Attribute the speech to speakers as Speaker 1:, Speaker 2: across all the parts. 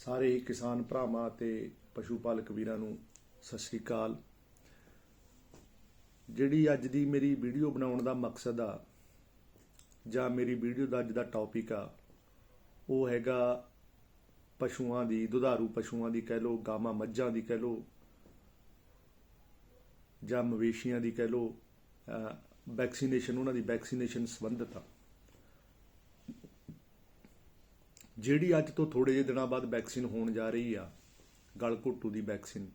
Speaker 1: ਸਾਰੇ ਹੀ ਕਿਸਾਨ ਭਰਾਵਾਂ ਅਤੇ ਪਸ਼ੂ ਪਾਲਕ ਵੀਰਾਂ ਨੂੰ ਸਤਿ ਸ਼੍ਰੀ ਅਕਾਲ। ਜਿਹੜੀ ਅੱਜ ਦੀ ਮੇਰੀ ਵੀਡੀਓ ਬਣਾਉਣ ਦਾ ਮਕਸਦ ਆ ਜਾਂ ਮੇਰੀ ਵੀਡੀਓ ਦਾ ਅੱਜ ਦਾ ਟੌਪਿਕ ਆ ਉਹ ਹੈਗਾ ਪਸ਼ੂਆਂ ਦੀ, ਦੁਧਾਰੂ ਪਸ਼ੂਆਂ ਦੀ ਕਹਿ ਲਓ, ਗਾਵਾਂ ਮੱਝਾਂ ਦੀ ਕਹਿ ਲਓ ਜਾਂ ਮਵੇਸ਼ੀਆਂ ਦੀ ਕਹਿ ਲਓ, ਵੈਕਸੀਨੇਸ਼ਨ, ਉਹਨਾਂ ਦੀ ਵੈਕਸੀਨੇਸ਼ਨ ਸੰਬੰਧਿਤ ਆ। ਜਿਹੜੀ ਅੱਜ ਤੋਂ ਥੋੜ੍ਹੇ ਜਿਹੇ ਦਿਨਾਂ ਬਾਅਦ ਵੈਕਸੀਨ ਹੋਣ ਜਾ ਰਹੀ ਆ, ਗਲਘੋਟੂ ਦੀ ਵੈਕਸੀਨ,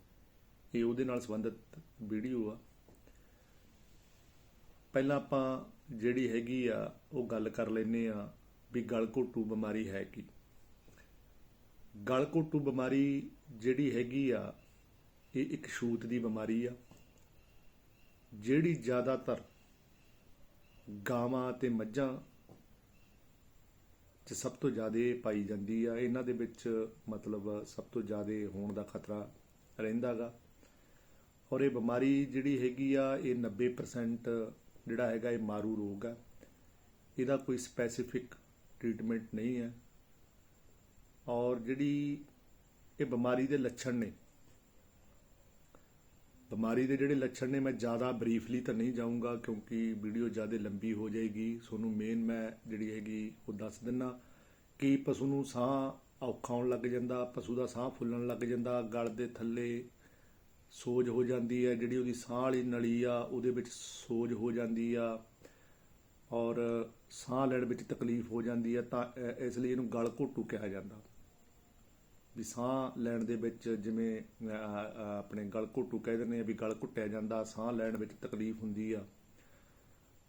Speaker 1: ਇਹ ਉਹਦੇ ਨਾਲ ਸੰਬੰਧਿਤ ਵੀਡੀਓ ਆ। ਪਹਿਲਾਂ ਆਪਾਂ ਜਿਹੜੀ ਹੈਗੀ ਆ ਉਹ ਗੱਲ ਕਰ ਲੈਂਦੇ ਆ ਵੀ ਗਲਘੋਟੂ ਬਿਮਾਰੀ ਹੈ ਕੀ। ਗਲਘੋਟੂ ਬਿਮਾਰੀ ਜਿਹੜੀ ਹੈਗੀ ਆ ਇਹ ਇੱਕ ਛੂਤ ਦੀ ਬਿਮਾਰੀ ਆ ਜਿਹੜੀ ਜ਼ਿਆਦਾਤਰ ਗਾਵਾਂ ਅਤੇ ਮੱਝਾਂ 'ਚ ਸਭ ਤੋਂ ਜ਼ਿਆਦਾ ਪਾਈ ਜਾਂਦੀ ਆ। ਇਹਨਾਂ ਦੇ ਵਿੱਚ ਮਤਲਬ ਸਭ ਤੋਂ ਜ਼ਿਆਦਾ ਹੋਣ ਦਾ ਖਤਰਾ ਰਹਿੰਦਾ ਗਾ। ਔਰ ਇਹ ਬਿਮਾਰੀ ਜਿਹੜੀ ਹੈਗੀ ਆ ਇਹ 90% ਜਿਹੜਾ ਹੈਗਾ ਇਹ ਮਾਰੂ ਰੋਗ ਆ। ਇਹਦਾ ਕੋਈ ਸਪੈਸੀਫਿਕ ਟ੍ਰੀਟਮੈਂਟ ਨਹੀਂ ਹੈ। ਔਰ ਜਿਹੜੀ ਇਹ ਬਿਮਾਰੀ ਦੇ ਲੱਛਣ ਨੇ, ਬਿਮਾਰੀ ਦੇ ਜਿਹੜੇ ਲੱਛਣ ਨੇ, ਮੈਂ ਜ਼ਿਆਦਾ ਬਰੀਫਲੀ ਤਾਂ ਨਹੀਂ ਜਾਊਂਗਾ ਕਿਉਂਕਿ ਵੀਡੀਓ ਜ਼ਿਆਦਾ ਲੰਬੀ ਹੋ ਜਾਏਗੀ। ਤੁਹਾਨੂੰ ਮੇਨ ਮੈਂ ਜਿਹੜੀ ਹੈਗੀ ਉਹ ਦੱਸ ਦਿੰਦਾ ਕਿ ਪਸ਼ੂ ਨੂੰ ਸਾਹ ਔਖਾ ਆਉਣ ਲੱਗ ਜਾਂਦਾ, ਪਸ਼ੂ ਦਾ ਸਾਹ ਫੁੱਲਣ ਲੱਗ ਜਾਂਦਾ, ਗਲ ਦੇ ਥੱਲੇ ਸੋਜ ਹੋ ਜਾਂਦੀ ਹੈ, ਜਿਹੜੀ ਉਹਦੀ ਸਾਹ ਵਾਲੀ ਨਲੀ ਆ ਉਹਦੇ ਵਿੱਚ ਸੋਜ ਹੋ ਜਾਂਦੀ ਆ ਔਰ ਸਾਹ ਲੈਣ ਵਿੱਚ ਤਕਲੀਫ ਹੋ ਜਾਂਦੀ ਹੈ। ਤਾਂ ਇਸ ਲਈ ਇਹਨੂੰ ਗਲਘੋਟੂ ਕਿਹਾ ਜਾਂਦਾ ਵੀ ਸਾਹ ਲੈਣ ਦੇ ਵਿੱਚ, ਜਿਵੇਂ ਆਪਣੇ ਗਲਘੋਟੂ ਕਹਿ ਦਿੰਦੇ ਆ ਵੀ ਗਲ ਘੁੱਟਿਆ ਜਾਂਦਾ, ਸਾਹ ਲੈਣ ਵਿੱਚ ਤਕਲੀਫ ਹੁੰਦੀ ਆ।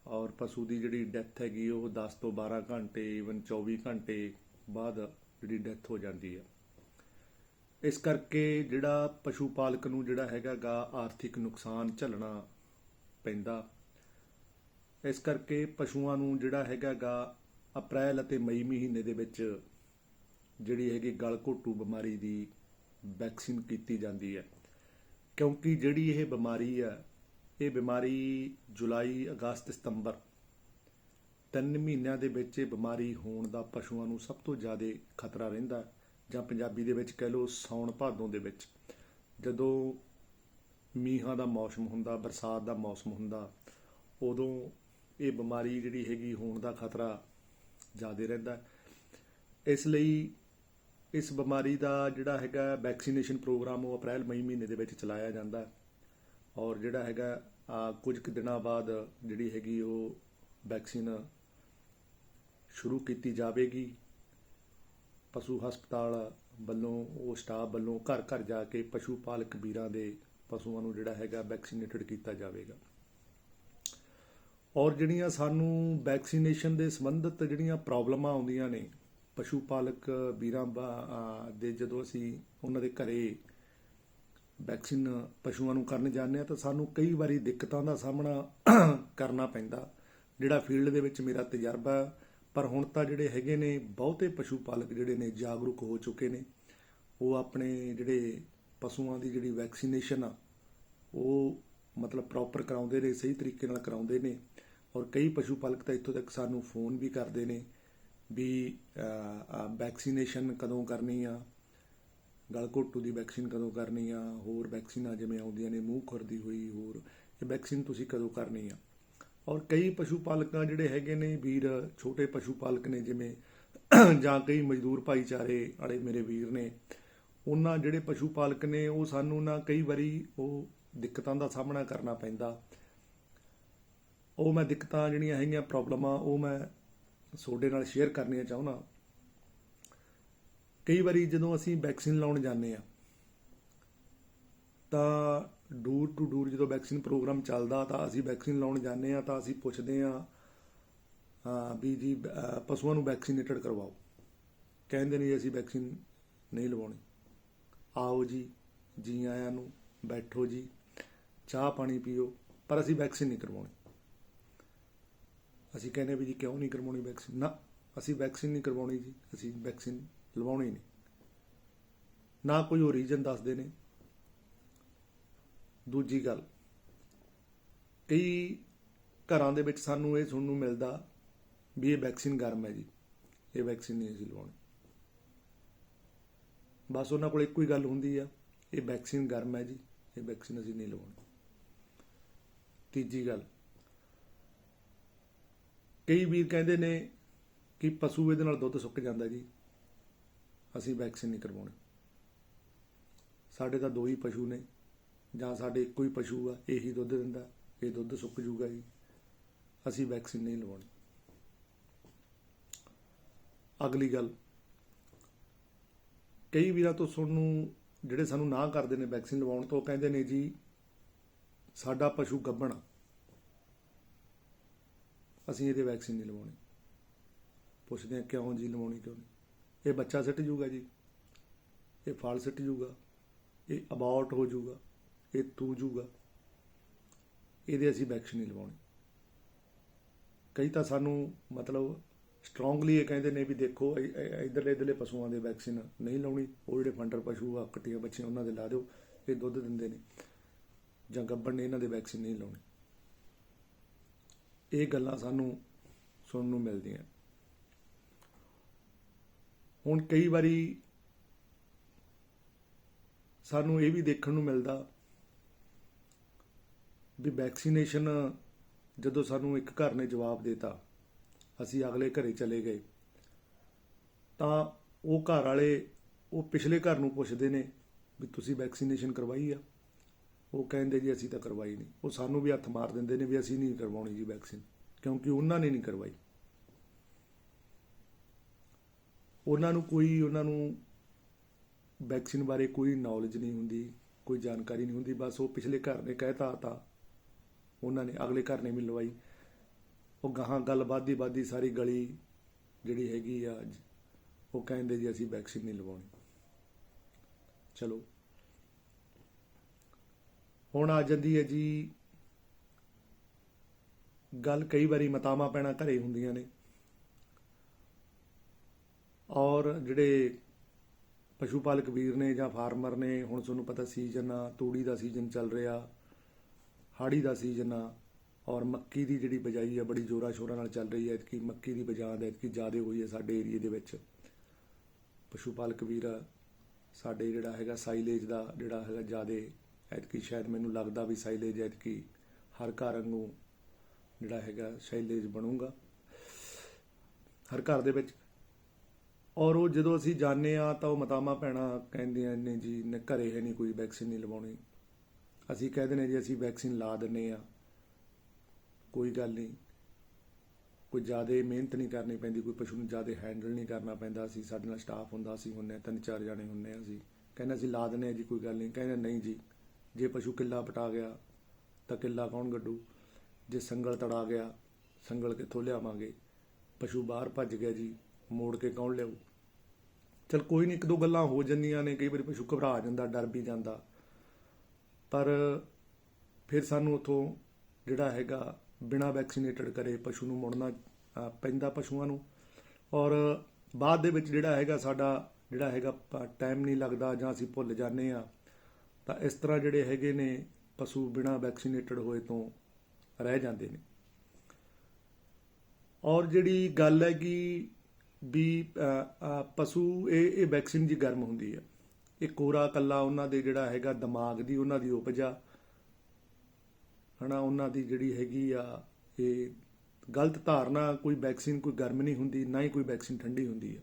Speaker 1: ਔਰ ਪਸ਼ੂ ਦੀ ਜਿਹੜੀ ਡੈਥ ਹੈਗੀ ਉਹ 10 ਤੋਂ 12 ਘੰਟੇ, ਈਵਨ 24 ਘੰਟੇ ਬਾਅਦ ਜਿਹੜੀ ਡੈਥ ਹੋ ਜਾਂਦੀ ਆ। ਇਸ ਕਰਕੇ ਜਿਹੜਾ ਪਸ਼ੂ ਪਾਲਕ ਨੂੰ ਜਿਹੜਾ ਹੈਗਾ ਗਾ ਆਰਥਿਕ ਨੁਕਸਾਨ ਝੱਲਣਾ ਪੈਂਦਾ। ਇਸ ਕਰਕੇ ਪਸ਼ੂਆਂ ਨੂੰ ਜਿਹੜਾ ਹੈਗਾ ਗਾ ਅਪ੍ਰੈਲ ਅਤੇ ਮਈ ਮਹੀਨੇ ਦੇ ਵਿੱਚ ਜਿਹੜੀ ਹੈਗੀ ਗਲਘੋਟੂ ਬਿਮਾਰੀ ਦੀ ਵੈਕਸੀਨ ਕੀਤੀ ਜਾਂਦੀ ਹੈ। ਕਿਉਂਕਿ ਜਿਹੜੀ ਇਹ ਬਿਮਾਰੀ ਆ, ਇਹ ਬਿਮਾਰੀ ਜੁਲਾਈ, ਅਗਸਤ, ਸਤੰਬਰ 3 ਮਹੀਨਿਆਂ ਦੇ ਵਿੱਚ ਇਹ ਬਿਮਾਰੀ ਹੋਣ ਦਾ ਪਸ਼ੂਆਂ ਨੂੰ ਸਭ ਤੋਂ ਜ਼ਿਆਦਾ ਖਤਰਾ ਰਹਿੰਦਾ। ਜਾਂ ਪੰਜਾਬੀ ਦੇ ਵਿੱਚ ਕਹਿ ਲਓ ਸਾਉਣ ਭਾਦੋਂ ਦੇ ਵਿੱਚ, ਜਦੋਂ ਮੀਂਹਾਂ ਦਾ ਮੌਸਮ ਹੁੰਦਾ, ਬਰਸਾਤ ਦਾ ਮੌਸਮ ਹੁੰਦਾ, ਉਦੋਂ ਇਹ ਬਿਮਾਰੀ ਜਿਹੜੀ ਹੈਗੀ ਹੋਣ ਦਾ ਖਤਰਾ ਜ਼ਿਆਦਾ ਰਹਿੰਦਾ। ਇਸ ਲਈ ਇਸ ਬਿਮਾਰੀ ਦਾ ਜਿਹੜਾ ਹੈਗਾ ਵੈਕਸੀਨੇਸ਼ਨ ਪ੍ਰੋਗਰਾਮ ਉਹ ਅਪ੍ਰੈਲ ਮਈ ਮਹੀਨੇ ਦੇ ਵਿੱਚ ਚਲਾਇਆ ਜਾਂਦਾ। ਔਰ ਜਿਹੜਾ ਹੈਗਾ ਕੁਝ ਕੁ ਦਿਨਾਂ ਬਾਅਦ ਜਿਹੜੀ ਹੈਗੀ ਉਹ ਵੈਕਸੀਨ ਸ਼ੁਰੂ ਕੀਤੀ ਜਾਵੇਗੀ। ਪਸ਼ੂ ਹਸਪਤਾਲ ਵੱਲੋਂ, ਉਹ ਸਟਾਫ ਵੱਲੋਂ ਘਰ ਘਰ ਜਾ ਕੇ ਪਸ਼ੂ ਪਾਲਕ ਵੀਰਾਂ ਦੇ ਪਸ਼ੂਆਂ ਨੂੰ ਜਿਹੜਾ ਹੈਗਾ ਵੈਕਸੀਨੇਟਡ ਕੀਤਾ ਜਾਵੇਗਾ। ਔਰ ਜਿਹੜੀਆਂ ਸਾਨੂੰ ਵੈਕਸੀਨੇਸ਼ਨ ਦੇ ਸੰਬੰਧਿਤ ਜਿਹੜੀਆਂ ਪ੍ਰੋਬਲਮਾਂ ਆਉਂਦੀਆਂ ਨੇ ਪਸ਼ੂ ਪਾਲਕ ਵੀਰਾਂ ਦੇ, ਜਦੋਂ ਅਸੀਂ ਉਹਨਾਂ ਦੇ ਘਰੇ ਵੈਕਸੀਨ ਪਸ਼ੂਆਂ ਨੂੰ ਕਰਨ ਜਾਂਦੇ ਹਾਂ ਤਾਂ ਸਾਨੂੰ ਕਈ ਵਾਰੀ ਦਿੱਕਤਾਂ ਦਾ ਸਾਹਮਣਾ ਕਰਨਾ ਪੈਂਦਾ। ਜਿਹੜਾ ਫੀਲਡ ਦੇ ਵਿੱਚ ਮੇਰਾ ਤਜਰਬਾ, ਪਰ ਹੁਣ ਤਾਂ ਜਿਹੜੇ ਹੈਗੇ ਨੇ ਬਹੁਤੇ ਪਸ਼ੂ ਪਾਲਕ ਜਿਹੜੇ ਨੇ ਜਾਗਰੂਕ ਹੋ ਚੁੱਕੇ ਨੇ। ਉਹ ਆਪਣੇ ਜਿਹੜੇ ਪਸ਼ੂਆਂ ਦੀ ਜਿਹੜੀ ਵੈਕਸੀਨੇਸ਼ਨ ਆ ਉਹ ਮਤਲਬ ਪ੍ਰੋਪਰ ਕਰਾਉਂਦੇ ਨੇ, ਸਹੀ ਤਰੀਕੇ ਨਾਲ ਕਰਾਉਂਦੇ ਨੇ। ਔਰ ਕਈ ਪਸ਼ੂ ਪਾਲਕ ਤਾਂ ਇੱਥੋਂ ਤੱਕ ਸਾਨੂੰ ਫੋਨ ਵੀ ਕਰਦੇ ਨੇ ਵੀ ਵੈਕਸੀਨੇਸ਼ਨ ਕਦੋਂ ਕਰਨੀ ਆ, ਗਲਘੋਟੂ ਦੀ ਵੈਕਸੀਨ ਕਦੋਂ ਕਰਨੀ ਆ, ਹੋਰ ਵੈਕਸੀਨਾਂ ਜਿਵੇਂ ਆਉਂਦੀਆਂ ਨੇ ਮੂੰਹ ਖੁਰਦੀ ਹੋਈ, ਹੋਰ ਇਹ ਵੈਕਸੀਨ ਤੁਸੀਂ ਕਦੋਂ ਕਰਨੀ ਆ। ਔਰ ਕਈ ਪਸ਼ੂ ਪਾਲਕਾਂ ਜਿਹੜੇ ਹੈਗੇ ਨੇ ਵੀਰ, ਛੋਟੇ ਪਸ਼ੂ ਪਾਲਕ ਨੇ ਜਿਵੇਂ, ਜਾਂ ਕਈ ਮਜ਼ਦੂਰ ਭਾਈਚਾਰੇ ਵਾਲੇ ਮੇਰੇ ਵੀਰ ਨੇ, ਉਹਨਾਂ ਜਿਹੜੇ ਪਸ਼ੂ ਪਾਲਕ ਨੇ ਉਹ ਸਾਨੂੰ ਨਾ ਕਈ ਵਾਰੀ ਉਹ ਦਿੱਕਤਾਂ ਦਾ ਸਾਹਮਣਾ ਕਰਨਾ ਪੈਂਦਾ। ਉਹ ਮੈਂ ਦਿੱਕਤਾਂ ਜਿਹੜੀਆਂ ਹੈਗੀਆਂ, ਪ੍ਰੋਬਲਮਾਂ, ਉਹ ਮੈਂ ਤੁਹਾਡੇ ਨਾਲ ਸ਼ੇਅਰ ਕਰਨੀਆਂ ਚਾਹੁੰਦਾ। ਕਈ ਵਾਰੀ ਜਦੋਂ ਅਸੀਂ ਵੈਕਸੀਨ ਲਾਉਣ ਜਾਂਦੇ ਹਾਂ ਤਾਂ ਡੋਰ ਟੂ ਡੋਰ ਜਦੋਂ ਵੈਕਸੀਨ ਪ੍ਰੋਗਰਾਮ ਚੱਲਦਾ ਤਾਂ ਅਸੀਂ ਵੈਕਸੀਨ ਲਾਉਣ ਜਾਂਦੇ ਹਾਂ ਤਾਂ ਅਸੀਂ ਪੁੱਛਦੇ ਹਾਂ ਵੀ ਜੀ ਪਸ਼ੂਆਂ ਨੂੰ ਵੈਕਸੀਨੇਟਡ ਕਰਵਾਓ। ਕਹਿੰਦੇ ਨੇ ਅਸੀਂ ਵੈਕਸੀਨ ਨਹੀਂ ਲਵਾਉਣੀ, ਆਓ ਜੀ, ਜੀ ਆਇਆਂ ਨੂੰ, ਬੈਠੋ ਜੀ, ਚਾਹ ਪਾਣੀ ਪੀਓ, ਪਰ ਅਸੀਂ ਵੈਕਸੀਨ ਨਹੀਂ ਕਰਵਾਉਣੀ। ਅਸੀਂ ਕਹਿੰਦੇ ਵੀ ਜੀ ਕਿਉਂ ਨਹੀਂ ਕਰਵਾਉਣੀ ਵੈਕਸੀਨ? ਨਾ, ਅਸੀਂ ਵੈਕਸੀਨ ਨਹੀਂ ਕਰਵਾਉਣੀ ਜੀ, ਅਸੀਂ ਵੈਕਸੀਨ ਲਵਾਉਣੀ ਨਹੀਂ। ਨਾ ਕੋਈ ਉਹ ਰੀਜ਼ਨ ਦੱਸਦੇ ਨੇ। ਦੂਜੀ ਗੱਲ, ਕਈ ਘਰਾਂ ਦੇ ਵਿੱਚ ਸਾਨੂੰ ਇਹ ਸੁਣਨ ਨੂੰ ਮਿਲਦਾ ਵੀ ਇਹ ਵੈਕਸੀਨ ਗਰਮ ਹੈ ਜੀ, ਇਹ ਵੈਕਸੀਨ ਨਹੀਂ ਅਸੀਂ ਲਵਾਉਣੀ। ਬਸ ਉਹਨਾਂ ਕੋਲ ਇੱਕੋ ਹੀ ਗੱਲ ਹੁੰਦੀ ਆ, ਇਹ ਵੈਕਸੀਨ ਗਰਮ ਹੈ ਜੀ, ਇਹ ਵੈਕਸੀਨ ਅਸੀਂ ਨਹੀਂ ਲਵਾਉਣੀ। ਤੀਜੀ ਗੱਲ, ਕਈ ਵੀਰ ਕਹਿੰਦੇ ਨੇ ਕਿ ਪਸ਼ੂ ਇਹਦੇ ਨਾਲ ਦੁੱਧ ਸੁੱਕ ਜਾਂਦਾ ਜੀ, ਅਸੀਂ ਵੈਕਸੀਨ ਨਹੀਂ ਕਰਵਾਉਣੀ। ਸਾਡੇ ਤਾਂ 2 ਹੀ ਪਸ਼ੂ ਨੇ, ਜਾਂ ਸਾਡੇ ਇੱਕੋ ਹੀ ਪਸ਼ੂ ਆ, ਇਹੀ ਦੁੱਧ ਦਿੰਦਾ, ਇਹ ਦੁੱਧ ਸੁੱਕ ਜੂਗਾ ਜੀ, ਅਸੀਂ ਵੈਕਸੀਨ ਨਹੀਂ ਲਵਾਉਣੀ। ਅਗਲੀ ਗੱਲ, ਕਈ ਵੀਰਾਂ ਤੋਂ ਸੁਣਨ ਨੂੰ ਜਿਹੜੇ ਸਾਨੂੰ ਨਾ ਕਰਦੇ ਨੇ ਵੈਕਸੀਨ ਲਵਾਉਣ ਤੋਂ, ਕਹਿੰਦੇ ਨੇ ਜੀ ਸਾਡਾ ਪਸ਼ੂ ਗੱਭਣ, ਅਸੀਂ ਇਹਦੇ ਵੈਕਸੀਨ ਨਹੀਂ ਲਵਾਉਣੀ। ਪੁੱਛਦੇ ਹਾਂ ਕਿਉਂ ਜੀ ਲਵਾਉਣੀ ਕਿਉਂ ਨਹੀਂ? ਇਹ ਬੱਚਾ ਸਿੱਟ ਜੂਗਾ ਜੀ, ਇਹ ਫਲ ਸਿੱਟ ਜੂਗਾ, ਇਹ ਅਬਾਰਟ ਹੋ ਜੂਗਾ, ਇਹ ਤੂ ਜੂਗਾ, ਇਹਦੇ ਅਸੀਂ ਵੈਕਸੀਨ ਨਹੀਂ ਲਵਾਉਣੀ। ਕਈ ਤਾਂ ਸਾਨੂੰ ਮਤਲਬ ਸਟਰੋਂਗਲੀ ਇਹ ਕਹਿੰਦੇ ਨੇ ਵੀ ਦੇਖੋ ਇੱਧਰਲੇ ਪਸ਼ੂਆਂ ਦੇ ਵੈਕਸੀਨ ਨਹੀਂ ਲਾਉਣੀ, ਉਹ ਜਿਹੜੇ ਫੰਡਰ ਪਸ਼ੂ ਆ, ਕੱਟੀਆਂ ਬੱਚੀਆਂ, ਉਹਨਾਂ ਦੇ ਲਾ ਦਿਓ, ਇਹ ਦੁੱਧ ਦਿੰਦੇ ਨੇ ਜਾਂ ਗੱਭਣ ਨੇ, ਇਹਨਾਂ ਦੇ ਵੈਕਸੀਨ ਨਹੀਂ ਲਾਉਣੀ। ਇਹ ਗੱਲਾਂ ਸਾਨੂੰ ਸੁਣਨ ਨੂੰ ਮਿਲਦੀਆਂ। ਹੁਣ ਕਈ ਵਾਰੀ ਸਾਨੂੰ ਇਹ ਵੀ ਦੇਖਣ ਨੂੰ ਮਿਲਦਾ ਵੀ ਵੈਕਸੀਨੇਸ਼ਨ ਜਦੋਂ ਸਾਨੂੰ ਇੱਕ ਘਰ ਨੇ ਜਵਾਬ ਦੇਤਾ, ਅਸੀਂ ਅਗਲੇ ਘਰੇ ਚਲੇ ਗਏ, ਤਾਂ ਉਹ ਘਰ ਵਾਲੇ ਉਹ ਪਿਛਲੇ ਘਰ ਨੂੰ ਪੁੱਛਦੇ ਨੇ ਵੀ ਤੁਸੀਂ ਵੈਕਸੀਨੇਸ਼ਨ ਕਰਵਾਈ ਆ? ਉਹ ਕਹਿੰਦੇ ਜੀ ਅਸੀਂ ਤਾਂ ਕਰਵਾਈ ਨਹੀਂ। ਉਹ ਸਾਨੂੰ ਵੀ ਹੱਥ ਮਾਰ ਦਿੰਦੇ ਨੇ ਵੀ ਅਸੀਂ ਨਹੀਂ ਕਰਵਾਉਣੀ ਜੀ ਵੈਕਸੀਨ, ਕਿਉਂਕਿ ਉਹਨਾਂ ਨੇ ਨਹੀਂ ਕਰਵਾਈ। ਉਹਨਾਂ ਨੂੰ ਵੈਕਸੀਨ ਬਾਰੇ ਕੋਈ ਨੌਲੇਜ ਨਹੀਂ ਹੁੰਦੀ, ਕੋਈ ਜਾਣਕਾਰੀ ਨਹੀਂ ਹੁੰਦੀ। ਬਸ ਉਹ ਪਿਛਲੇ ਘਰ ਨੇ ਕਹਿਤਾ ਤਾਂ ਉਹਨਾਂ ਨੇ, ਅਗਲੇ ਘਰ ਨੇ ਵੀ ਲਵਾਈ। ਉਹ ਗਾਹਾਂ ਗੱਲ ਵੱਧਦੀ ਸਾਰੀ ਗਲੀ ਜਿਹੜੀ ਹੈਗੀ ਆ, ਉਹ ਕਹਿੰਦੇ ਜੀ ਅਸੀਂ ਵੈਕਸੀਨ ਨਹੀਂ ਲਵਾਉਣੀ। ਚਲੋ ਹੁਣ ਆ ਜਾਂਦੀ ਹੈ ਜੀ ਗੱਲ, ਕਈ ਵਾਰੀ ਮਤਾਵਾਂ ਪੈਣਾ ਘਰੇ ਹੁੰਦੀਆਂ ਨੇ, ਔਰ ਜਿਹੜੇ ਪਸ਼ੂ ਪਾਲਕ ਵੀਰ ਨੇ ਜਾਂ ਫਾਰਮਰ ਨੇ, ਹੁਣ ਤੁਹਾਨੂੰ ਪਤਾ ਸੀਜ਼ਨ ਆ, ਤੂੜੀ ਦਾ ਸੀਜ਼ਨ ਚੱਲ ਰਿਹਾ, ਹਾੜੀ ਦਾ ਸੀਜ਼ਨ ਆ, ਔਰ ਮੱਕੀ ਦੀ ਜਿਹੜੀ ਬਿਜਾਈ ਆ ਬੜੀ ਜ਼ੋਰਾਂ ਸ਼ੋਰਾਂ ਨਾਲ ਚੱਲ ਰਹੀ ਹੈ। ਐਤਕੀ ਮੱਕੀ ਦੀ ਬਿਜਾਈ ਐਤਕੀ ਜ਼ਿਆਦਾ ਹੋਈ ਹੈ ਸਾਡੇ ਏਰੀਏ ਦੇ ਵਿੱਚ। ਪਸ਼ੂ ਪਾਲਕ ਵੀਰ ਸਾਡੇ ਜਿਹੜਾ ਹੈਗਾ ਸਾਈਲੇਜ ਦਾ ਜਿਹੜਾ ਹੈਗਾ ਜ਼ਿਆਦਾ ਐਤਕੀ, ਸ਼ਾਇਦ ਮੈਨੂੰ ਲੱਗਦਾ ਵੀ ਸਾਈਲੇਜ ਐਤਕੀ ਹਰ ਘਰ ਨੂੰ ਜਿਹੜਾ ਹੈਗਾ ਸਾਈਲੇਜ ਬਣੂਗਾ ਹਰ ਘਰ ਦੇ ਵਿੱਚ। ਔਰ ਉਹ ਜਦੋਂ ਅਸੀਂ ਜਾਂਦੇ ਹਾਂ ਤਾਂ ਉਹ ਮਤਾਵਾਂ ਭੈਣਾਂ ਕਹਿੰਦੀਆਂ ਨੇ ਜੀ ਘਰੇ ਹੈ ਨਹੀਂ ਕੋਈ, ਵੈਕਸੀਨ ਨਹੀਂ ਲਵਾਉਣੀ। ਅਸੀਂ ਕਹਿ ਦਿੰਦੇ ਜੀ ਅਸੀਂ ਵੈਕਸੀਨ ਲਾ ਦਿੰਦੇ ਹਾਂ, ਕੋਈ ਗੱਲ ਨਹੀਂ, ਕੋਈ ਜ਼ਿਆਦਾ ਮਿਹਨਤ ਨਹੀਂ ਕਰਨੀ ਪੈਂਦੀ, ਕੋਈ ਪਸ਼ੂ ਨੂੰ ਜ਼ਿਆਦਾ ਹੈਂਡਲ ਨਹੀਂ ਕਰਨਾ ਪੈਂਦਾ। ਅਸੀਂ ਸਾਡੇ ਨਾਲ ਸਟਾਫ ਹੁੰਦਾ, ਅਸੀਂ ਹੁੰਦੇ 3-4 ਜਾਣੇ ਹੁੰਦੇ ਹਾਂ, ਅਸੀਂ ਕਹਿੰਦੇ ਅਸੀਂ ਲਾ ਦਿੰਦੇ ਹਾਂ ਜੀ, ਕੋਈ ਗੱਲ ਨਹੀਂ। ਕਹਿੰਦੇ ਨਹੀਂ ਜੀ, ਜੇ ਪਸ਼ੂ ਕਿੱਲਾ ਪਟਾ ਗਿਆ ਤਾਂ ਕਿੱਲਾ ਕੌਣ ਗੱਡੂ? ਜੇ ਸੰਗਲ ਤੜਾ ਗਿਆ, ਸੰਗਲ ਕਿੱਥੋਂ ਲਿਆਵਾਂਗੇ? ਪਸ਼ੂ ਬਾਹਰ ਭੱਜ ਗਿਆ ਜੀ, ਮੋੜ ਕੇ ਕੌਣ ਲਿਆਊ? ਚਲ ਕੋਈ ਨਹੀਂ, 1-2 ਗੱਲਾਂ ਹੋ ਜਾਂਦੀਆਂ ਨੇ, ਕਈ ਵਾਰੀ ਪਸ਼ੂ ਘਬਰਾ ਜਾਂਦਾ, ਡਰ ਵੀ ਜਾਂਦਾ, ਪਰ ਫਿਰ ਸਾਨੂੰ ਉੱਥੋਂ ਜਿਹੜਾ ਹੈਗਾ ਬਿਨਾਂ ਵੈਕਸੀਨੇਟਡ ਕਰੇ ਪਸ਼ੂ ਨੂੰ ਮੁੜਨਾ ਪੈਂਦਾ ਪਸ਼ੂਆਂ ਨੂੰ। ਔਰ ਬਾਅਦ ਦੇ ਵਿੱਚ ਜਿਹੜਾ ਹੈਗਾ ਸਾਡਾ ਜਿਹੜਾ ਹੈਗਾ ਟਾਈਮ ਨਹੀਂ ਲੱਗਦਾ, ਜਾਂ ਅਸੀਂ ਭੁੱਲ ਜਾਂਦੇ ਹਾਂ। ਤਾਂ ਇਸ ਤਰ੍ਹਾਂ ਜਿਹੜੇ ਹੈਗੇ ਨੇ ਪਸ਼ੂ ਬਿਨਾਂ ਵੈਕਸੀਨੇਟਡ ਹੋਏ ਤੋਂ ਰਹਿ ਜਾਂਦੇ ਨੇ। ਔਰ ਜਿਹੜੀ ਗੱਲ ਹੈਗੀ ਵੀ ਪਸ਼ੂ ਇਹ ਵੈਕਸੀਨ ਜੀ ਗਰਮ ਹੁੰਦੀ ਆ, ਇਹ ਕੋਰਾ ਕੱਲਾ ਉਹਨਾਂ ਦੇ ਜਿਹੜਾ ਹੈਗਾ ਦਿਮਾਗ ਦੀ, ਉਹਨਾਂ ਦੀ ਉਪਜ ਆ ਉਹਨਾਂ ਦੀ ਜਿਹੜੀ ਹੈਗੀ ਆ, ਇਹ ਗਲਤ ਧਾਰਨਾ, ਕੋਈ ਵੈਕਸੀਨ ਕੋਈ ਗਰਮ ਨਹੀਂ ਹੁੰਦੀ, ਨਾ ਹੀ ਕੋਈ ਵੈਕਸੀਨ ਠੰਡੀ ਹੁੰਦੀ ਹੈ।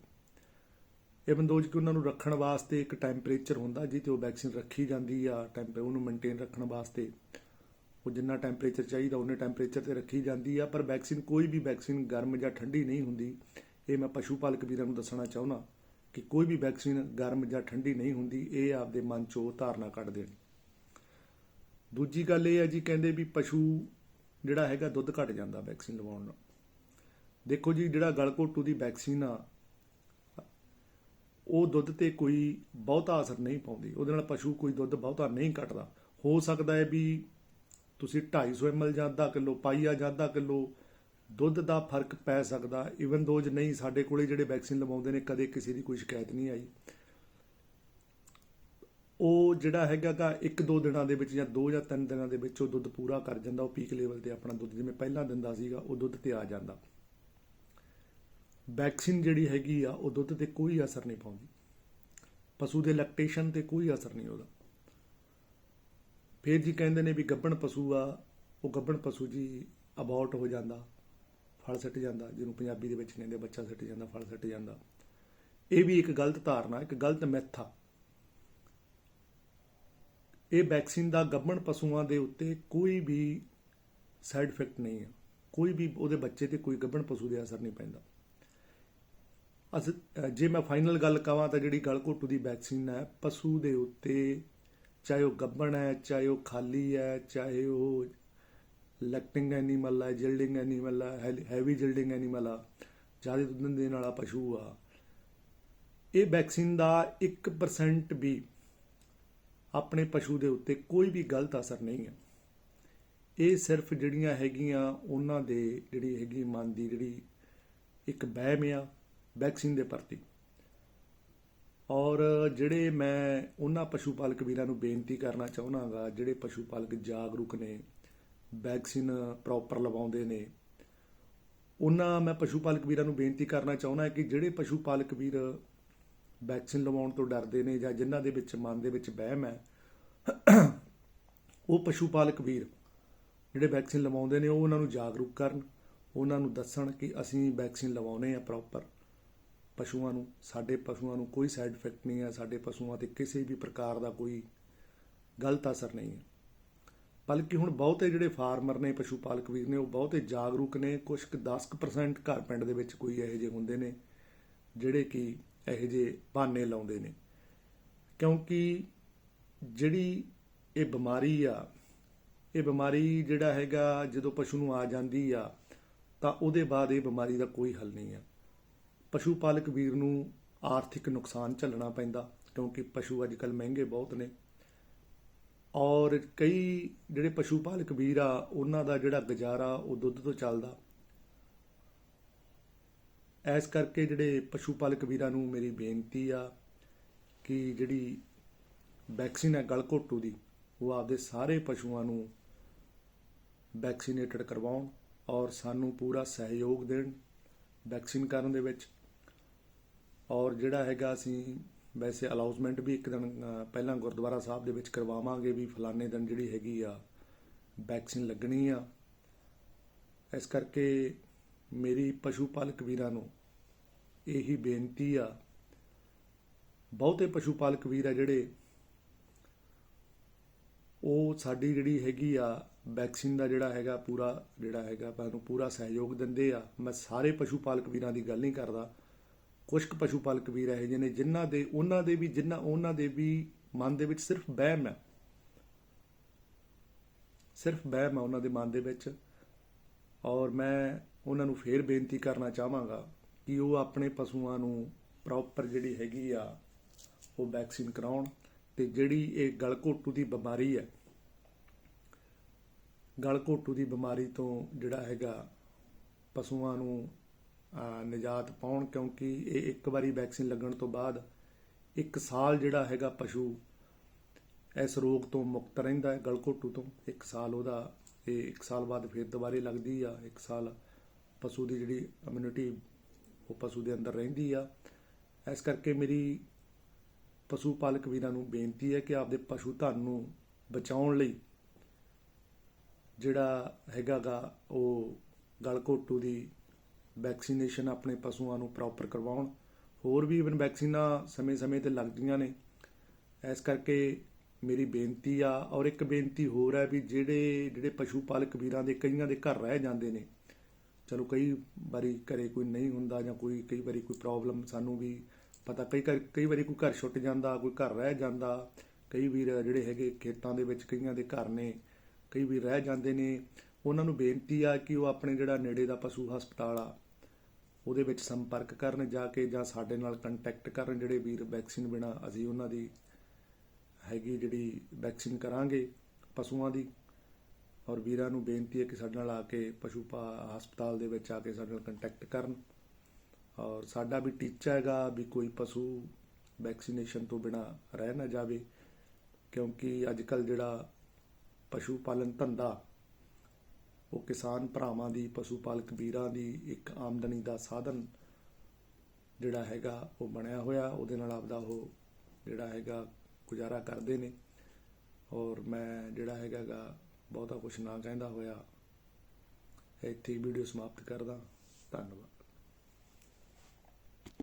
Speaker 1: ਇਹ ਬੰਦੋਜ ਕਿ ਉਹਨਾਂ ਨੂੰ ਰੱਖਣ ਵਾਸਤੇ ਇੱਕ ਟੈਂਪਰੇਚਰ ਹੁੰਦਾ ਜਿਹਤੇ ਉਹ ਵੈਕਸੀਨ ਰੱਖੀ ਜਾਂਦੀ ਆ, ਉਹਨੂੰ ਮੇਨਟੇਨ ਰੱਖਣ ਵਾਸਤੇ ਉਹ ਜਿੰਨਾ ਟੈਂਪਰੇਚਰ ਚਾਹੀਦਾ ਉਹਨੇ ਟੈਂਪਰੇਚਰ 'ਤੇ ਰੱਖੀ ਜਾਂਦੀ ਆ। ਪਰ ਵੈਕਸੀਨ, ਕੋਈ ਵੀ ਵੈਕਸੀਨ ਗਰਮ ਜਾਂ ਠੰਡੀ ਨਹੀਂ ਹੁੰਦੀ। ਇਹ ਮੈਂ ਪਸ਼ੂ ਪਾਲਕ ਵੀਰਾਂ ਨੂੰ ਦੱਸਣਾ ਚਾਹੁੰਦਾ ਕਿ ਕੋਈ ਵੀ ਵੈਕਸੀਨ ਗਰਮ ਜਾਂ ਠੰਡੀ ਨਹੀਂ ਹੁੰਦੀ, ਇਹ ਆਪਦੇ ਮਨ 'ਚੋਂ ਧਾਰਨਾ ਕੱਢ ਦੇਣ। ਦੂਜੀ ਗੱਲ ਇਹ ਹੈ ਜੀ, ਕਹਿੰਦੇ ਵੀ ਪਸ਼ੂ ਜਿਹੜਾ ਹੈਗਾ ਦੁੱਧ ਘਟ ਜਾਂਦਾ ਵੈਕਸੀਨ ਲਵਾਉਣ ਨਾਲ। ਦੇਖੋ ਜੀ, ਜਿਹੜਾ ਗਲਘੋਟੂ ਦੀ ਵੈਕਸੀਨ ਆ ਉਹ ਦੁੱਧ ਤੇ ਕੋਈ ਬਹੁਤਾ ਅਸਰ ਨਹੀਂ ਪਾਉਂਦੀ, ਉਹਦੇ ਨਾਲ ਪਸ਼ੂ ਕੋਈ ਦੁੱਧ ਬਹੁਤਾ ਨਹੀਂ ਘਟਦਾ। ਹੋ ਸਕਦਾ ਹੈ ਵੀ ਤੁਸੀਂ 250 ml ਜਾਂ ਅੱਧਾ ਕਿਲੋ, ਪਾਈਆ ਜਾਂ ਅੱਧਾ ਕਿਲੋ ਦੁੱਧ ਦਾ ਫਰਕ ਪੈ ਸਕਦਾ। ਈਵਨ ਦੋਜ ਨਹੀਂ, ਸਾਡੇ ਕੋਲੇ ਜਿਹੜੇ ਵੈਕਸੀਨ ਲਵਾਉਂਦੇ ਨੇ ਕਦੇ ਕਿਸੇ ਦੀ ਕੋਈ ਸ਼ਿਕਾਇਤ ਨਹੀਂ ਆਈ। ਉਹ ਜਿਹੜਾ ਹੈਗਾ ਗਾ 1-2 ਦਿਨਾਂ ਦੇ ਵਿੱਚ ਜਾਂ 2 ਜਾਂ 3 ਦਿਨਾਂ ਦੇ ਵਿੱਚ ਉਹ ਦੁੱਧ ਪੂਰਾ ਕਰ ਜਾਂਦਾ, ਉਹ ਪੀਕ ਲੈਵਲ ਤੇ ਆਪਣਾ ਦੁੱਧ ਜਿਵੇਂ ਪਹਿਲਾਂ ਦਿੰਦਾ ਸੀਗਾ ਉਹ ਦੁੱਧ ਤੇ ਆ ਜਾਂਦਾ। ਵੈਕਸੀਨ ਜਿਹੜੀ ਹੈਗੀ ਆ ਉਹ ਦੁੱਧ ਤੇ ਕੋਈ ਅਸਰ ਨਹੀਂ ਪਾਉਂਦੀ। ਪਸ਼ੂ ਦੇ ਲੈਕਟੇਸ਼ਨ ਤੇ ਕੋਈ ਅਸਰ ਨਹੀਂ ਉਹਦਾ। ਫਿਰ ਜੀ ਕਹਿੰਦੇ ਨੇ ਵੀ ਗੱਭਣ ਪਸ਼ੂ ਆ, ਉਹ ਗੱਭਣ ਪਸ਼ੂ ਜੀ ਅਬੋਰਟ ਹੋ ਜਾਂਦਾ, ਫਲ ਸਿੱਟ ਜਾਂਦਾ, ਜਿਹਨੂੰ ਪੰਜਾਬੀ ਦੇ ਵਿੱਚ ਕਹਿੰਦੇ ਬੱਚਾ ਸਿੱਟ ਜਾਂਦਾ, ਫਲ ਸਿੱਟ ਜਾਂਦਾ। ਇਹ ਵੀ ਇੱਕ ਗਲਤ ਧਾਰਨਾ, ਇੱਕ ਗਲਤ ਮਿੱਥ ਆ। ਇਹ ਵੈਕਸੀਨ ਦਾ ਗੱਭਣ ਪਸ਼ੂਆਂ ਦੇ ਉੱਤੇ ਕੋਈ ਵੀ ਸਾਈਡ ਇਫੈਕਟ ਨਹੀਂ ਹੈ, ਕੋਈ ਵੀ ਉਹਦੇ ਬੱਚੇ ਤੇ ਕੋਈ ਗੱਭਣ ਪਸ਼ੂ ਦੇ ਅਸਰ ਨਹੀਂ ਪੈਂਦਾ। ਜੇ ਮੈਂ ਫਾਈਨਲ ਗੱਲ ਕਹਾਂ ਤਾਂ ਜਿਹੜੀ ਗਲਘੋਟੂ ਦੀ ਵੈਕਸੀਨ ਹੈ, ਪਸ਼ੂ ਦੇ ਉੱਤੇ ਚਾਹੇ ਉਹ ਗੱਭਣ ਹੈ, ਚਾਹੇ ਉਹ ਖਾਲੀ ਹੈ, ਚਾਹੇ ਉਹ ਲੈਕਟਿੰਗ ਐਨੀਮਲ ਹੈ, ਜਿਲਡਿੰਗ ਐਨੀਮਲ ਹੈ, ਹੈਵੀ ਜਿਲਡਿੰਗ ਐਨੀਮਲ ਆ, ਜ਼ਿਆਦਾ ਦੁੱਧ ਦੇਣ ਵਾਲਾ ਪਸ਼ੂ ਆ, ਇਹ ਵੈਕਸੀਨ ਦਾ 1% ਵੀ ਆਪਣੇ ਪਸ਼ੂ ਦੇ ਉੱਤੇ ਕੋਈ ਵੀ ਗਲਤ ਅਸਰ ਨਹੀਂ ਹੈ। ਇਹ ਸਿਰਫ ਜਿਹੜੀਆਂ ਹੈਗੀਆਂ ਉਹਨਾਂ ਦੇ ਜਿਹੜੀ ਹੈਗੀ ਮਨ ਦੀ ਜਿਹੜੀ ਇੱਕ ਵਹਿਮ ਆ ਵੈਕਸੀਨ ਦੇ ਪ੍ਰਤੀ। ਔਰ ਜਿਹੜੇ ਮੈਂ ਉਹਨਾਂ ਪਸ਼ੂ ਪਾਲਕ ਵੀਰਾਂ ਨੂੰ ਬੇਨਤੀ ਕਰਨਾ ਚਾਹੁੰਦਾ ਗਾ, ਜਿਹੜੇ ਪਸ਼ੂ ਪਾਲਕ ਜਾਗਰੂਕ ਨੇ, ਵੈਕਸੀਨ ਪ੍ਰੋਪਰ ਲਵਾਉਂਦੇ ਨੇ, ਉਹਨਾਂ ਮੈਂ ਪਸ਼ੂ ਪਾਲਕ ਵੀਰਾਂ ਨੂੰ ਬੇਨਤੀ ਕਰਨਾ ਚਾਹੁੰਦਾ ਕਿ ਜਿਹੜੇ ਪਸ਼ੂ ਪਾਲਕ ਵੀਰ ਵੈਕਸੀਨ ਲਵਾਉਣ ਤੋਂ ਡਰਦੇ ਨੇ ਜਾਂ ਜਿਨ੍ਹਾਂ ਦੇ ਵਿੱਚ ਮਨ ਦੇ ਵਿੱਚ ਵਹਿਮ ਹੈ, ਉਹ ਪਸ਼ੂ ਪਾਲਕ ਵੀਰ ਜਿਹੜੇ ਵੈਕਸੀਨ ਲਵਾਉਂਦੇ ਨੇ ਉਹ ਉਹਨਾਂ ਨੂੰ ਜਾਗਰੂਕ ਕਰਨ, ਉਹਨਾਂ ਨੂੰ ਦੱਸਣ ਕਿ ਅਸੀਂ ਵੈਕਸੀਨ ਲਵਾਉਣੇ ਆ ਪ੍ਰੋਪਰ ਪਸ਼ੂਆਂ ਨੂੰ, ਸਾਡੇ ਪਸ਼ੂਆਂ ਨੂੰ ਕੋਈ ਸਾਈਡ ਇਫੈਕਟ ਨਹੀਂ ਹੈ, ਸਾਡੇ ਪਸ਼ੂਆਂ 'ਤੇ ਕਿਸੇ ਵੀ ਪ੍ਰਕਾਰ ਦਾ ਕੋਈ ਗਲਤ ਅਸਰ ਨਹੀਂ ਹੈ। ਬਲਕਿ ਹੁਣ ਬਹੁਤੇ ਜਿਹੜੇ ਫਾਰਮਰ ਨੇ, ਪਸ਼ੂ ਪਾਲਕ ਵੀਰ ਨੇ, ਉਹ ਬਹੁਤੇ ਜਾਗਰੂਕ ਨੇ। ਕੁਛ ਕੁ 10% ਘਰ ਪਿੰਡ ਦੇ ਵਿੱਚ ਕੋਈ ਇਹੋ ਜਿਹੇ ਹੁੰਦੇ ਨੇ ਜਿਹੜੇ ਕਿ ਇਹੋ ਜਿਹੇ ਬਹਾਨੇ ਲਾਉਂਦੇ ਨੇ, ਕਿਉਂਕਿ ਜਿਹੜੀ ਇਹ ਬਿਮਾਰੀ ਆ, ਇਹ ਬਿਮਾਰੀ ਜਿਹੜਾ ਹੈਗਾ ਜਦੋਂ ਪਸ਼ੂ ਨੂੰ ਆ ਜਾਂਦੀ ਆ ਤਾਂ ਉਹਦੇ ਬਾਅਦ ਇਹ ਬਿਮਾਰੀ ਦਾ ਕੋਈ ਹੱਲ ਨਹੀਂ ਆ। ਪਸ਼ੂ ਪਾਲਕ ਵੀਰ ਨੂੰ ਆਰਥਿਕ ਨੁਕਸਾਨ ਝੱਲਣਾ ਪੈਂਦਾ, ਕਿਉਂਕਿ ਪਸ਼ੂ ਅੱਜ ਕੱਲ੍ਹ ਮਹਿੰਗੇ ਬਹੁਤ ਨੇ। ਔਰ ਕਈ ਜਿਹੜੇ ਪਸ਼ੂ ਪਾਲਕ ਵੀਰ ਆ ਉਹਨਾਂ ਦਾ ਜਿਹੜਾ ਗੁਜ਼ਾਰਾ ਉਹ ਦੁੱਧ ਤੋਂ ਚੱਲਦਾ। ਇਸ ਕਰਕੇ ਜਿਹੜੇ ਪਸ਼ੂ ਪਾਲਕ ਵੀਰਾਂ ਨੂੰ ਮੇਰੀ ਬੇਨਤੀ ਆ ਕਿ ਜਿਹੜੀ ਵੈਕਸੀਨ ਹੈ ਗਲਘੋਟੂ ਦੀ, ਉਹ ਆਪਦੇ ਸਾਰੇ ਪਸ਼ੂਆਂ ਨੂੰ ਵੈਕਸੀਨੇਟਡ ਕਰਵਾਉਣ ਔਰ ਸਾਨੂੰ ਪੂਰਾ ਸਹਿਯੋਗ ਦੇਣ ਵੈਕਸੀਨ ਕਰਨ ਦੇ ਵਿੱਚ। ਔਰ ਜਿਹੜਾ ਹੈਗਾ ਅਸੀਂ ਵੈਸੇ ਅਨਾਉਂਸਮੈਂਟ ਵੀ ਇੱਕ ਦਿਨ ਪਹਿਲਾਂ ਗੁਰਦੁਆਰਾ ਸਾਹਿਬ ਦੇ ਵਿੱਚ ਕਰਵਾਵਾਂਗੇ ਵੀ ਫਲਾਣੇ ਦਿਨ ਜਿਹੜੀ ਹੈਗੀ ਆ ਵੈਕਸੀਨ ਲੱਗਣੀ ਆ। ਇਸ ਕਰਕੇ ਮੇਰੀ ਪਸ਼ੂ ਪਾਲਕ ਵੀਰਾਂ ਨੂੰ ਇਹੀ ਬੇਨਤੀ ਆ, ਬਹੁਤੇ ਪਸ਼ੂ ਪਾਲਕ ਵੀਰ ਆ ਜਿਹੜੇ ਉਹ ਸਾਡੀ ਜਿਹੜੀ ਹੈਗੀ ਆ ਵੈਕਸੀਨ ਦਾ ਜਿਹੜਾ ਹੈਗਾ ਪੂਰਾ ਜਿਹੜਾ ਹੈਗਾ ਸਾਨੂੰ ਪੂਰਾ ਸਹਿਯੋਗ ਦਿੰਦੇ ਆ। ਮੈਂ ਸਾਰੇ ਪਸ਼ੂ ਪਾਲਕ ਵੀਰਾਂ ਦੀ ਗੱਲ ਨਹੀਂ ਕਰਦਾ, ਕੁਝ ਕੁ ਪਸ਼ੂ ਪਾਲਕ ਵੀਰ ਇਹੋ ਜਿਹੇ ਨੇ ਜਿਨ੍ਹਾਂ ਦੇ ਉਹਨਾਂ ਦੇ ਵੀ ਮਨ ਦੇ ਵਿੱਚ ਸਿਰਫ ਵਹਿਮ ਹੈ, ਸਿਰਫ ਵਹਿਮ ਹੈ ਉਹਨਾਂ ਦੇ ਮਨ ਦੇ ਵਿੱਚ। ਔਰ ਮੈਂ ਉਹਨਾਂ ਨੂੰ ਫੇਰ ਬੇਨਤੀ ਕਰਨਾ ਚਾਹਾਂਗਾ ਕਿ ਉਹ ਆਪਣੇ ਪਸ਼ੂਆਂ ਨੂੰ ਪ੍ਰੋਪਰ ਜਿਹੜੀ ਹੈਗੀ ਆ ਉਹ ਵੈਕਸੀਨ ਕਰਾਉਣ। ਤੇ ਜਿਹੜੀ ਇਹ ਗਲਘੋਟੂ ਦੀ ਬਿਮਾਰੀ ਹੈ, ਗਲਘੋਟੂ ਦੀ ਬਿਮਾਰੀ ਤੋਂ ਜਿਹੜਾ ਹੈਗਾ ਪਸ਼ੂਆਂ ਨੂੰ ਨਿਜਾਤ ਪਾਉਣ, ਕਿਉਂਕਿ ਇਹ ਇੱਕ ਵਾਰੀ ਵੈਕਸੀਨ ਲੱਗਣ ਤੋਂ ਬਾਅਦ 1 ਸਾਲ ਜਿਹੜਾ ਹੈਗਾ ਪਸ਼ੂ ਇਸ ਰੋਗ ਤੋਂ ਮੁਕਤ ਰਹਿੰਦਾ ਹੈ, ਗਲਘੋਟੂ ਤੋਂ। 1 ਸਾਲ ਉਹਦਾ, ਇਹ 1 ਸਾਲ ਬਾਅਦ ਫਿਰ ਦੁਬਾਰੇ ਲੱਗਦੀ ਆ। 1 ਸਾਲ ਪਸ਼ੂ ਦੀ ਜਿਹੜੀ ਇਮਿਊਨਿਟੀ ਉਹ ਪਸ਼ੂ ਦੇ ਅੰਦਰ ਰਹਿੰਦੀ ਆ। ਇਸ ਕਰਕੇ ਮੇਰੀ ਪਸ਼ੂ ਪਾਲਕ ਵੀਰਾਂ ਨੂੰ ਬੇਨਤੀ ਹੈ ਕਿ ਆਪਦੇ ਪਸ਼ੂ ਧਨ ਨੂੰ ਬਚਾਉਣ ਲਈ ਜਿਹੜਾ ਹੈਗਾ ਗਾ ਉਹ ਗਲਘੋਟੂ ਦੀ ਵੈਕਸੀਨੇਸ਼ਨ ਆਪਣੇ ਪਸ਼ੂਆਂ ਨੂੰ ਪ੍ਰੋਪਰ ਕਰਵਾਉਣ। ਹੋਰ ਵੀ ਇਵਨ ਵੈਕਸੀਨਾਂ ਸਮੇਂ-ਸਮੇਂ 'ਤੇ ਲੱਗਦੀਆਂ ਨੇ। ਇਸ ਕਰਕੇ ਮੇਰੀ ਬੇਨਤੀ ਆ। ਔਰ ਇੱਕ ਬੇਨਤੀ ਹੋਰ ਹੈ ਵੀ ਜਿਹੜੇ ਪਸ਼ੂ ਪਾਲਕ ਵੀਰਾਂ ਦੇ ਕਈਆਂ ਦੇ ਘਰ ਰਹਿ ਜਾਂਦੇ ਨੇ, ਚਲੋ ਕਈ ਵਾਰੀ ਘਰੇ ਕੋਈ ਨਹੀਂ ਹੁੰਦਾ ਜਾਂ ਕਈ ਵਾਰੀ ਕੋਈ ਪ੍ਰੋਬਲਮ ਸਾਨੂੰ ਵੀ ਪਤਾ, ਕਈ ਵਾਰੀ ਕੋਈ ਘਰ ਛੁੱਟ ਜਾਂਦਾ, ਕੋਈ ਘਰ ਰਹਿ ਜਾਂਦਾ। ਕਈ ਵੀਰ ਜਿਹੜੇ ਹੈਗੇ ਖੇਤਾਂ ਦੇ ਵਿੱਚ ਕਈਆਂ ਦੇ ਘਰ ਨੇ, ਕਈ ਵੀਰ ਰਹਿ ਜਾਂਦੇ ਨੇ। ਉਹਨਾਂ ਨੂੰ ਬੇਨਤੀ ਆ ਕਿ ਉਹ ਆਪਣੇ ਜਿਹੜਾ ਨੇੜੇ ਦਾ ਪਸ਼ੂ ਹਸਪਤਾਲ ਆ ਉਹਦੇ ਵਿੱਚ ਸੰਪਰਕ ਕਰਨ ਜਾ ਕੇ, ਜਾਂ ਸਾਡੇ ਨਾਲ ਕੰਟੈਕਟ ਕਰਨ ਜਿਹੜੇ ਵੀਰ ਵੈਕਸੀਨ ਬਿਨਾਂ ਅਸੀਂ ਉਹਨਾਂ ਦੀ ਹੈਗੀ ਜਿਹੜੀ ਵੈਕਸੀਨ ਕਰਾਂਗੇ ਪਸ਼ੂਆਂ ਦੀ। ਔਰ ਵੀਰਾਂ ਨੂੰ ਬੇਨਤੀ ਹੈ ਕਿ ਸਾਡੇ ਨਾਲ ਆ ਕੇ ਪਸ਼ੂ ਹਸਪਤਾਲ ਦੇ ਵਿੱਚ ਆ ਕੇ ਸਾਡੇ ਨਾਲ ਕੰਟੈਕਟ ਕਰਨ। ਔਰ ਸਾਡਾ ਵੀ ਟੀਚਾ ਹੈਗਾ ਵੀ ਕੋਈ ਪਸ਼ੂ ਵੈਕਸੀਨੇਸ਼ਨ ਤੋਂ ਬਿਨਾਂ ਰਹਿ ਨਾ ਜਾਵੇ, ਕਿਉਂਕਿ ਅੱਜ ਕੱਲ੍ਹ ਜਿਹੜਾ ਪਸ਼ੂ ਪਾਲਣ ਧੰਦਾ ਉਹ ਕਿਸਾਨ ਭਰਾਵਾਂ ਦੀ, ਪਸ਼ੂ ਪਾਲਕ ਵੀਰਾਂ ਦੀ ਇੱਕ ਆਮਦਨੀ ਦਾ ਸਾਧਨ ਜਿਹੜਾ ਹੈਗਾ ਉਹ ਬਣਿਆ ਹੋਇਆ। ਉਹਦੇ ਨਾਲ ਆਪਦਾ ਉਹ ਜਿਹੜਾ ਹੈਗਾ ਗੁਜ਼ਾਰਾ ਕਰਦੇ ਨੇ। ਔਰ ਮੈਂ ਜਿਹੜਾ ਹੈਗਾ ਗਾ ਬਹੁਤਾ ਕੁਛ ਨਾ ਕਹਿੰਦਾ ਹੋਇਆ ਇੱਥੇ ਹੀ ਵੀਡੀਓ ਸਮਾਪਤ ਕਰਦਾ। ਧੰਨਵਾਦ।